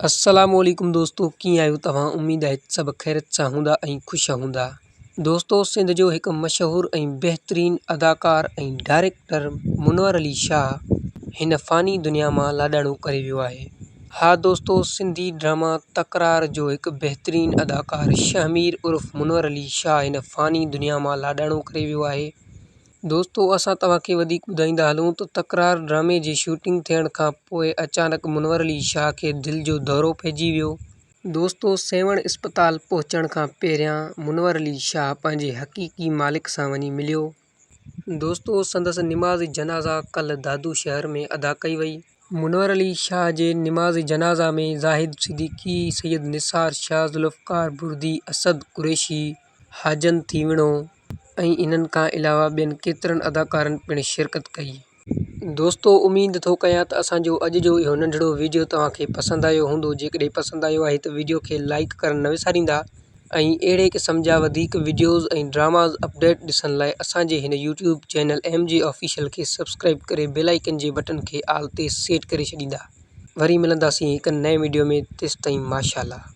अस्सलामुअलैकुम दोस्तों, कीअं आहियो तव्हां? उम्मीद आहे सभु ख़ैरियत सां हूंदा ऐं ख़ुशि हूंदा। दोस्तों, सिंध जो हिकु मशहूरु ऐं बहितरीनु अदाकार ऐं डायरेक्टर मुनवर अली शाह हिन फ़ानी दुनिया मां लाॾाणो करे वियो आहे। हा दोस्तों, सिंधी ड्रामा तकरार जो हिकु बहितरीनु अदाकार शहमीर उर्फ़ मुनवर अली शाह हिन फ़ानी दुनिया मां लाॾाणो करे वियो आहे। दोस्तों, असां तव्हांखे वधीक ॿुधाईंदा हलूं त तकरार ड्रामे जी शूटिंग थियण खां पोइ अचानक मुनवर अली शाह खे दिलि जो दौरो पइजी वियो। दोस्तों, सेवण इस्पताल पहुचण खां पहिरियां मुनवर अली शाह पंहिंजे हक़ीक़ी मालिक सां वञी मिलियो। दोस्तों, संदसि निमाज़ जनाज़ा कल्ह दादू शहर में अदा कई वई। मुनवर अली शाह जे निमाज़ जनाज़ा में ज़ाहिद सिद्दीकी, सैयद निसार शाह, ज़ुल्फ़कार बुर्दी, असद कुरैशी, हाजन थीवणो ऐं इन्हनि खां अलावा ॿियनि केतिरनि अदाकारनि पिणु शिरकत कई। दोस्तों, उमीद थो कयां त असांजो अॼु जो इहो नंढिड़ो वीडियो तव्हांखे पसंदि आयो हूंदो। जेकॾहिं पसंदि आयो आहे त वीडियो खे लाइक करणु न विसारींदा ऐं अहिड़े क़िस्म जा वधीक वीडियोज़ ऐं ड्रामाज़ अपडेट ॾिसण लाइ असांजे हिन यूट्यूब चैनल MJ ऑफिशियल खे सब्सक्राइब करे बेल आइकन जे बटन खे आल ते सेट करे छॾींदा। वरी मिलंदासीं हिकु नए वीडियो में, तेसिताईं माशाअल्लाह।